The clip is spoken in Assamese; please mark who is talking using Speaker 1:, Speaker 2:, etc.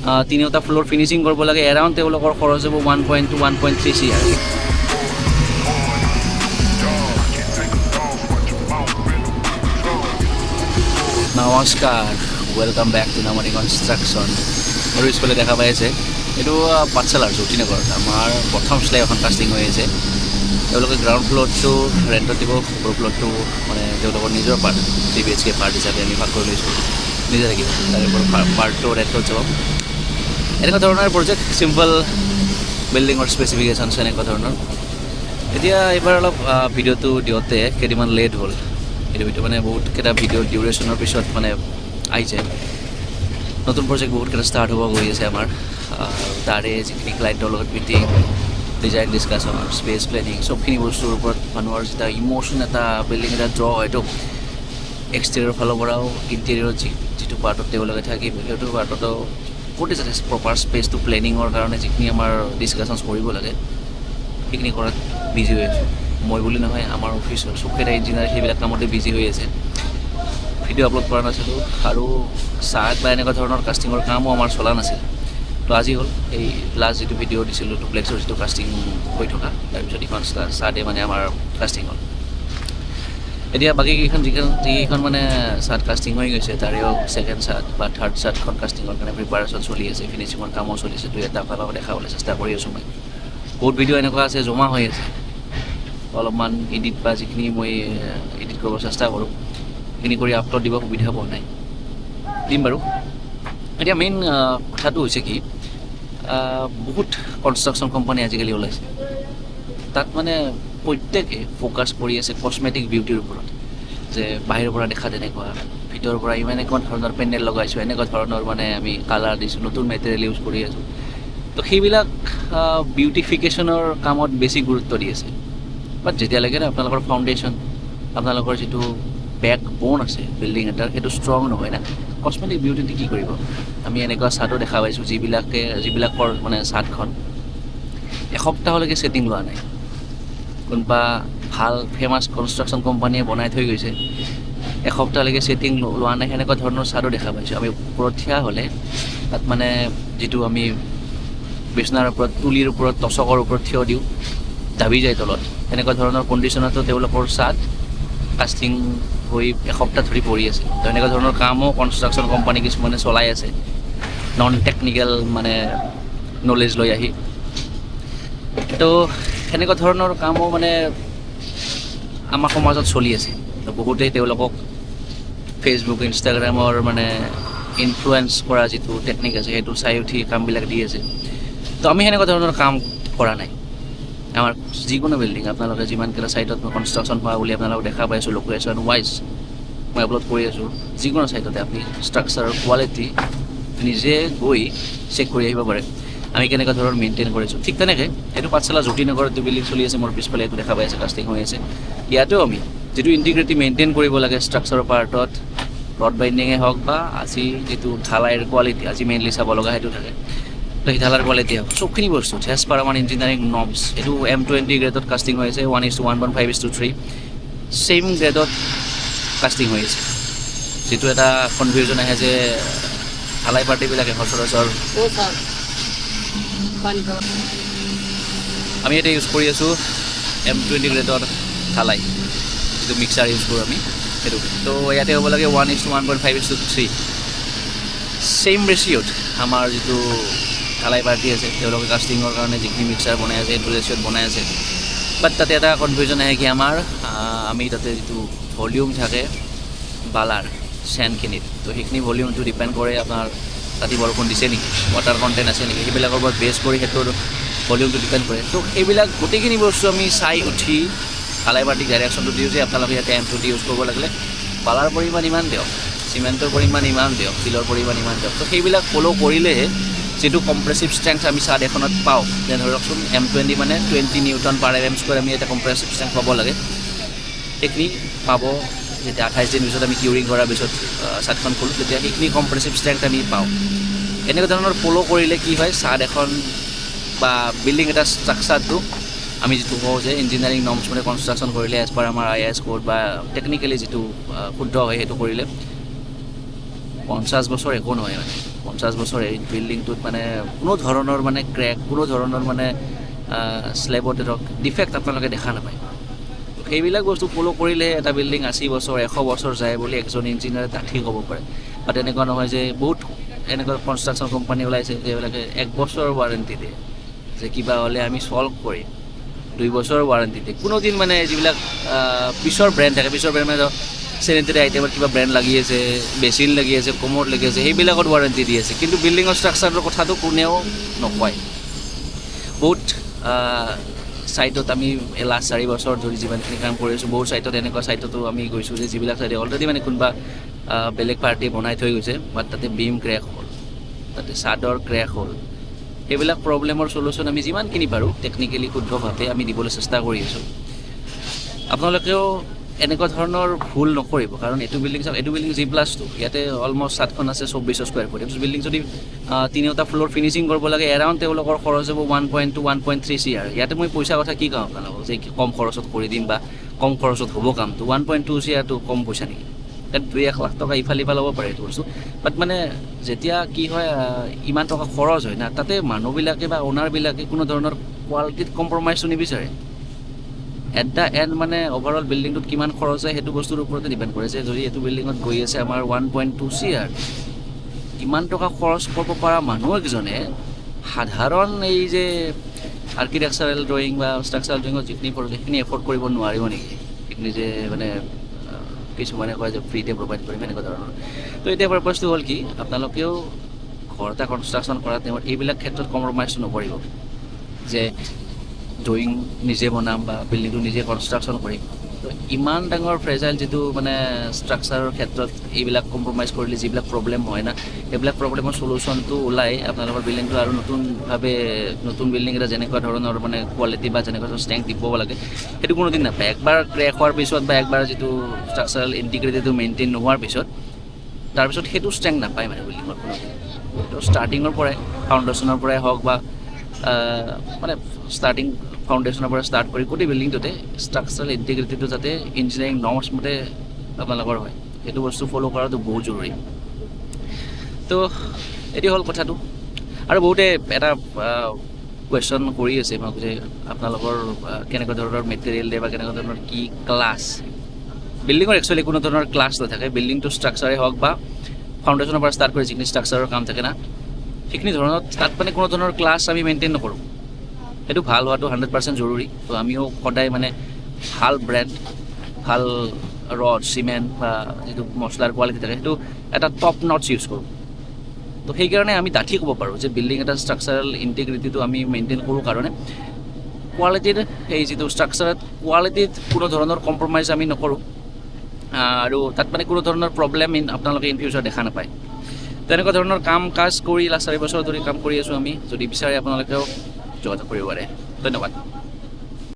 Speaker 1: তিনিওটা ফ্লোৰ ফিনিচিং কৰিব লাগে এৰাউণ্ড তেওঁলোকৰ খৰচ হ'ব 1.2 to 1.3 CR নমস্কাৰ ৱেলকাম বেক টু নামানি কনষ্ট্ৰাকশ্যন আৰু স্কুলে দেখা পাই আছে এইটো পাঠশালাৰ জ্যোতিনগৰত আমাৰ প্ৰথম শ্লাই এখন কাষ্টিং হৈ আছে তেওঁলোকে গ্ৰাউণ্ড ফ্ল'ৰটো ৰেণ্টত দিব ওপৰ ফ্ল'ৰটো মানে তেওঁলোকৰ নিজৰ পাৰ্ট 3 BHK পাৰ্ট হিচাপে আমি ভাগ কৰি লৈছোঁ নিজে থাকিব তাৰে ওপৰত পাৰ্টটো ৰেণ্টত যাব এনেকুৱা ধৰণৰ প্ৰজেক্ট চিম্পল বিল্ডিঙৰ স্পেচিফিকেশ্যনছ এনেকুৱা ধৰণৰ এতিয়া এইবাৰ অলপ ভিডিঅ'টো দিওঁতে কেইদিনমান লেট হ'ল এইটো ভিডিঅ' মানে বহুতকেইটা ভিডিঅ'ৰ ডিউৰেশ্যনৰ পিছত মানে আহিছে নতুন প্ৰজেক্ট বহুতকেইটা ষ্টাৰ্ট হ'ব গৈ আছে আমাৰ তাৰে যিখিনি ক্লাইণ্টৰ লগত meeting design discussion space planning চবখিনি বস্তুৰ ওপৰত মানুহৰ যেতিয়া ইম'শ্যন এটা বিল্ডিং এটা ড্ৰ হয়তো এক্সটেৰিয়ৰ ফালৰ পৰাও ইণ্টেৰিয়ৰ যিটো পাৰ্টত তেওঁলোকে থাকিব সেইটো পাৰ্টতো গোটেই যাতে প্ৰপাৰ স্পেচটো প্লেনিঙৰ কাৰণে যিখিনি আমাৰ ডিছকাশ্যনছ কৰিব লাগে সেইখিনি কৰাত বিজি হৈ আছোঁ মই বুলি নহয় আমাৰ অফিচৰ চবকেইটা ইঞ্জিনিয়াৰ সেইবিলাক কামতে বিজি হৈ আছে ভিডিঅ' আপলোড কৰা নাছিলোঁ আৰু চাৰ্ট বা এনেকুৱা ধৰণৰ কাষ্টিঙৰ কামো আমাৰ চলা নাছিল তো আজি হ'ল এই লাষ্ট যিটো ভিডিঅ' দিছিলোঁ ডুপ্লেক্সৰ যিটো কাষ্টিং হৈ থকা তাৰপিছত এইখন চাৰ্টে মানে আমাৰ কাষ্টিং হ'ল এতিয়া বাকী যিকেইখন মানে চাৰ্ট কাষ্টিং হৈ গৈছে তাৰেও ছেকেণ্ড চাৰ্ট বা থাৰ্ড চাৰ্টখন কাষ্টিঙৰ কাৰণে প্ৰিপাৰেশ্যন চলি আছে ফিনিচিঙৰ কামো চলিছে দুই এটা ফালৰ দেখাবলৈ চেষ্টা কৰি আছোঁ মই বহুত ভিডিঅ' এনেকুৱা আছে জমা হৈ আছে অলপমান এডিট বা যিখিনি মই এডিট কৰিব চেষ্টা কৰোঁ সেইখিনি কৰি আপলোড দিব সুবিধা পোৱা নাই দিম বাৰু এতিয়া মেইন কথাটো হৈছে কি বহুত কনষ্ট্ৰাকশ্যন কোম্পানী আজিকালি ওলাইছে তাত মানে প্ৰত্যেকে ফ'কাছ কৰি আছে কছমেটিক বিউটিৰ ওপৰত যে বাহিৰৰ পৰা দেখা তেনেকুৱা ভিতৰৰ পৰা ইমান এনেকুৱা ধৰণৰ পেণ্ডেল লগাইছোঁ এনেকুৱা ধৰণৰ মানে আমি কালাৰ দিছোঁ নতুন মেটেৰিয়েল ইউজ কৰি আছোঁ তো সেইবিলাক বিউটিফিকেশ্যনৰ কামত বেছি গুৰুত্ব দি আছে বাট যেতিয়ালৈকে আপোনালোকৰ ফাউণ্ডেশ্যন আপোনালোকৰ যিটো বেক ব'ন আছে বিল্ডিং এটাৰ সেইটো ষ্ট্ৰং নহয় না কছমেটিক বিউটিটো কি কৰিব আমি এনেকুৱা চাৰ্টো দেখা পাইছোঁ যিবিলাকৰ মানে চাৰ্টখন এসপ্তাহলৈকে ছেটিং লোৱা নাই কোনোবা ভাল ফেমাছ কনষ্ট্ৰাকশ্যন কোম্পানীয়ে বনাই থৈ গৈছে এসপ্তাহলৈকে ছেটিং লোৱা নাই সেনেকুৱা ধৰণৰ চাৰ্টো দেখা পাইছোঁ আমি ওপৰত থিয়া হ'লে তাত মানে যিটো আমি বিচনাৰ ওপৰত তুলিৰ ওপৰত টচকৰ ওপৰত থিয় দিওঁ দাবি যায় তলত সেনেকুৱা ধৰণৰ কণ্ডিশ্যনতো তেওঁলোকৰ চাৰ্ট কাষ্টিং হৈ এসপ্তাহ ধৰি পৰি আছে তো এনেকুৱা ধৰণৰ কামো কনষ্ট্ৰাকশ্যন কোম্পানী কিছুমানে চলাই আছে নন টেকনিকেল মানে নলেজ লৈ আহি তো সেনেকুৱা ধৰণৰ কামো মানে আমাৰ সমাজত চলি আছে তো বহুতেই তেওঁলোকক ফেচবুক ইনষ্টাগ্ৰামৰ মানে ইনফ্লুৱেঞ্চ কৰা যিটো টেকনিক আছে সেইটো চাই উঠি কামবিলাক দি আছে তো আমি সেনেকুৱা ধৰণৰ কাম কৰা নাই আমাৰ যিকোনো বিল্ডিং আপোনালোকে যিমানকেইটা ছাইটত মই কনষ্ট্ৰাকশ্যন হোৱা বুলি আপোনালোকক দেখা পাইছোঁ লোকেশ্যন ৱাইজ মই আপলোড কৰি আছোঁ যিকোনো ছাইটতে আপুনি ষ্ট্ৰাকচাৰৰ কোৱালিটি নিজে গৈ চেক কৰি আহিব পাৰে আমি কেনেকুৱা ধৰণৰ মেইনটেইন কৰিছোঁ ঠিক তেনেকৈ এইটো পাঠশালা জ্যোতিনগৰত যিটো বিল্ডিং চলি আছে মোৰ পিছফালে এইটো দেখা পাই আছে কাষ্টিং হৈ আছে ইয়াতেও আমি যিটো ইণ্টিগ্ৰিটি মেইনটেইন কৰিব লাগে ষ্ট্ৰাকচাৰৰ পাৰ্টত ৰড বাইণ্ডিঙে হওক বা আজি যিটো ঢালাইৰ কোৱালিটি আজি মেইনলি চাব লগা সেইটো থাকে তো সেই ঢালাৰ কোৱালিটি হওক চবখিনি বস্তু এজ পাৰ আমাৰ ইঞ্জিনিয়াৰিং নৰ্মছ এইটো M20 গ্ৰেডত কাষ্টিং হৈ আছে 1:1.5:3 ছেইম গ্ৰেডত কাষ্টিং হৈ আছে যিটো এটা কনফিউজন আহে যে ঢালাই পাৰ্টিবিলাকে সচৰাচৰ আমি এতিয়া ইউজ কৰি আছোঁ M20 গ্ৰেডৰ ঢালাই যিটো মিক্সাৰ ইউজ কৰোঁ আমি সেইটো তো ইয়াতে হ'ব লাগে 1:1.5:3 ছেইম ৰেচিঅ'ত আমাৰ যিটো ঢালাই পাৰ্টি আছে তেওঁলোকে কাষ্টিঙৰ কাৰণে যিখিনি মিক্সাৰ বনাই আছে সেইটো ৰেচিঅ'ত বনাই আছে বাট তাতে এটা কনফিউজন আহে কি আমাৰ আমি তাতে যিটো ভলিউম থাকে বালাৰ চেণ্ডখিনিত তো সেইখিনি ভলিউমটো ডিপেণ্ড কৰে আপোনাৰ ৰাতি বৰষুণ দিছে নেকি ৱাটাৰ কণ্টেণ্ট আছে নেকি সেইবিলাকৰ ওপৰত বেছ কৰি সেইটোৰ ভলিউমটো ডিপেণ্ড কৰে তো সেইবিলাক গোটেইখিনি বস্তু আমি চাই উঠি ঢালাই পাৰ্টিক ডাইৰেকশ্যনটো দিওঁ যে আপোনালোকে ইয়াতে M20 ইউজ কৰিব লাগিলে বালাৰ পৰিমাণ ইমান দিয়ক চিমেণ্টৰ পৰিমাণ ইমান দিয়ক শিলৰ পৰিমাণ ইমান দিয়ক তো সেইবিলাক ফ'ল' কৰিলেহে যিটো কম্প্ৰেছিভ ষ্ট্ৰেংথ আমি চাৰ্ট এখনত পাওঁ যেনে ধৰকচোন M20 মানে 20 Nm/mm² আমি এটা কম্প্ৰেছিভ ষ্ট্ৰেংথ পাব লাগে সেইখিনি পাব যেতিয়া 28 দিন পিছত আমি কিউৰিং কৰাৰ পিছত চাৰ্টখন খোলোঁ তেতিয়া সেইখিনি কম্প্ৰেছিভ ষ্ট্ৰেংথ আমি পাওঁ এনেকুৱা ধৰণৰ ফ'ল' কৰিলে কি হয় চাৰ্ট এখন বা বিল্ডিং এটা ষ্ট্ৰাকচাৰটো আমি যিটো কওঁ যে ইঞ্জিনিয়াৰিং নৰ্মছ মানে কনষ্ট্ৰাকশ্যন কৰিলে এজ পাৰ আমাৰ IS কোড বা টেকনিকেলি যিটো শুদ্ধ হয় সেইটো কৰিলে 50 বছৰ একো নহয় মানে 50 বছৰ এই বিল্ডিংটোত মানে কোনো ধৰণৰ মানে ক্ৰেক, কোনো ধৰণৰ মানে স্লেবত ধৰক ডিফেক্ট আপোনালোকে দেখা নাপায়। সেইবিলাক বস্তু ফ'ল' কৰিলে এটা বিল্ডিং 80 বছৰ 100 বছৰ যায় বুলি এজন ইঞ্জিনিয়াৰে ডাঠি ক'ব পাৰে। বা তেনেকুৱা নহয় যে বহুত এনেকুৱা কনষ্ট্ৰাকশ্যন কোম্পানী ওলাইছে যিবিলাকে 1 বছৰৰ ৱাৰেণ্টি দিয়ে, যে কিবা হ'লে আমি ছল্ভ কৰিম, 2 বছৰৰ ৱাৰেণ্টি দিয়ে। কোনোদিন মানে যিবিলাক পিছৰ ব্ৰেণ্ড থাকে, পিছৰ ব্ৰেণ্ড মানে চেনিটেৰী আইটেমত কিবা ব্ৰেণ্ড লাগি আছে, বেচিন লাগি আছে, কমোড লাগি আছে, সেইবিলাকত ৱাৰেণ্টি দি আছে। কিন্তু বিল্ডিঙৰ ষ্ট্ৰাকচাৰৰ কথাটো কোনেও নকয়। বহুত ছাইটত আমি লাষ্ট 4 বছৰ ধৰি যিমানখিনি কাম কৰি আছোঁ, বহুত ছাইটত এনেকুৱা ছাইটতো আমি গৈছোঁ যে যিবিলাক ছাইটে অলৰেডি মানে কোনোবা বেলেগ পাৰ্টিয়ে বনাই থৈ গৈছে, বাট তাতে বিম ক্ৰেক হ'ল, তাতে চাদৰ ক্ৰেক হ'ল। সেইবিলাক প্ৰব্লেমৰ চলিউশ্যন আমি যিমানখিনি পাৰোঁ টেকনিকেলি শুদ্ধভাৱে আমি দিবলৈ চেষ্টা কৰি আছোঁ। আপোনালোকেও এনেকুৱা ধৰণৰ ভুল নকৰিব, কাৰণ এইটো বিল্ডিং চাওক, এইটো বিল্ডিং G+2, ইয়াতে অলমষ্ট 7খন আছে 2400 স্কুৱেৰ ফুট। এইটো বিল্ডিং যদি 3টা ফ্ল'ৰ ফিনিচিং কৰিব লাগে, এৰাউণ্ড তেওঁলোকৰ খৰচ হ'ব 1.2 1.3 CR। ইয়াতে মই পইচা কথা কি কওঁ আপোনালোকক যে কম খৰচত কৰি দিম বা কম খৰচত হ'ব কামটো। 1.2 CRটো কম পইচা নেকি? তাত 2-1 লাখ টকা ইফাল সিফাল হ'ব পাৰে এইটো বস্তু। বাট মানে যেতিয়া কি হয়, ইমান টকা খৰচ হয় না, তাতে মানুহবিলাকে বা অ'নাৰবিলাকে কোনো ধৰণৰ কোৱালিটিত কম্প্ৰমাইজটো নিবিচাৰে। এট দ্য এণ্ড মানে অভাৰঅল বিল্ডিংটোত কিমান খৰচ হয় সেইটো বস্তুৰ ওপৰতে ডিপেণ্ড কৰে, যে যদি এইটো বিল্ডিঙত গৈ আছে আমাৰ 1.2 CR, ইমান টকা খৰচ কৰিব পৰা মানুহ একজনে সাধাৰণ এই যে আৰ্কিটেকচাৰেল ড্ৰয়িং বা ষ্ট্ৰাকচাৰেল ড্ৰয়িঙত যিখিনি খৰচ সেইখিনি এফৰ্ড কৰিব নোৱাৰিব নেকি? সেইখিনি যে মানে কিছুমানে কয় যে ফ্ৰীতে প্ৰভাইড কৰিম এনেকুৱা ধৰণৰ। তো এতিয়া পাৰপাছটো হ'ল কি, আপোনালোকেও ঘৰ এটা কনষ্ট্ৰাকশ্যন কৰা টাইমত এইবিলাক ক্ষেত্ৰত কম্প্ৰমাইজটো নকৰিব, যে ড্ৰয়িং নিজে বনাম বা বিল্ডিংটো নিজে কনষ্ট্ৰাকশ্যন কৰিম। তো ইমান ডাঙৰ ফ্ৰেজাইল যিটো মানে ষ্ট্ৰাকচাৰৰ ক্ষেত্ৰত এইবিলাক কম্প্ৰমাইজ কৰিলে যিবিলাক প্ৰব্লেম হয় না, সেইবিলাক প্ৰব্লেমৰ চলিউশ্যনটো ওলাই আপোনালোকৰ বিল্ডিংটো আৰু নতুনভাৱে নতুন বিল্ডিং এটা যেনেকুৱা ধৰণৰ মানে কোৱালিটি বা যেনেকুৱা ধৰণৰ ষ্ট্ৰেংথ দিব লাগে সেইটো কোনোদিন নাপায়। একবাৰ ক্ৰেক হোৱাৰ পিছত বা একবাৰ যিটো ষ্ট্ৰাকচাৰেল ইণ্টিগ্ৰিটিটো মেইনটেইন নোহোৱাৰ পিছত তাৰপিছত সেইটো ষ্ট্ৰেংথ নাপায় মানে বিল্ডিঙৰ কোনোদিন। তো ষ্টাৰ্টিঙৰ পৰাই ফাউণ্ডেশ্যনৰ পৰাই হওক বা মানে ষ্টাৰ্টিং ফাউণ্ডেশ্যনৰ পৰা ষ্টাৰ্ট কৰি গোটেই বিল্ডিংটোতে ষ্ট্ৰাকচাৰেল ইণ্টিগ্ৰিটিটো যাতে ইঞ্জিনিয়াৰিং নৰ্মছ মতে আপোনালোকৰ হয়, সেইটো বস্তু ফ'ল' কৰাটো বহুত জৰুৰী। তো এইটো হ'ল কথাটো। আৰু বহুতে এটা কুৱেশ্যন কৰি আছে মোক যে আপোনালোকৰ কেনেকুৱা ধৰণৰ মেটেৰিয়েল দিয়ে বা কেনেকুৱা ধৰণৰ কি ক্লাছ। বিল্ডিঙৰ একচুৱেলি কোনো ধৰণৰ ক্লাছ নাথাকে। বিল্ডিংটো ষ্ট্ৰাকচাৰে হওক বা ফাউণ্ডেশ্যনৰ পৰা ষ্টাৰ্ট কৰি যিখিনি ষ্ট্ৰাকচাৰৰ কাম থাকে না, সেইখিনি ধৰণৰ তাত মানে কোনো ধৰণৰ ক্লাছ আমি মেইনটেইন নকৰোঁ। সেইটো ভাল হোৱাটো 100% জৰুৰী। তো আমিও সদায় মানে ভাল ব্ৰেণ্ড, ভাল ৰড, চিমেণ্ট বা যিটো মছলাৰ কোৱালিটি থাকে সেইটো এটা টপ নটছ ইউজ কৰোঁ। তো সেইকাৰণে আমি ডাঠি ক'ব পাৰোঁ যে বিল্ডিং এটা ষ্ট্ৰাকচাৰেল ইণ্টিগ্ৰিটিটো আমি মেইনটেইন কৰোঁ কাৰণে কোৱালিটিৰ সেই যিটো ষ্ট্ৰাকচাৰত কোৱালিটিত কোনো ধৰণৰ কম্প্ৰমাইজ আমি নকৰোঁ, আৰু তাত মানে কোনো ধৰণৰ প্ৰব্লেম আপোনালোকে ইন ফিউচাৰ দেখা নাপায়। তেনেকুৱা ধৰণৰ কাম কাজ কৰি লাষ্ট 4 বছৰ ধৰি কাম কৰি আছোঁ আমি। যদি বিচাৰে আপোনালোকেও যোগাযোগ কৰিব পাৰে। ধন্যবাদ।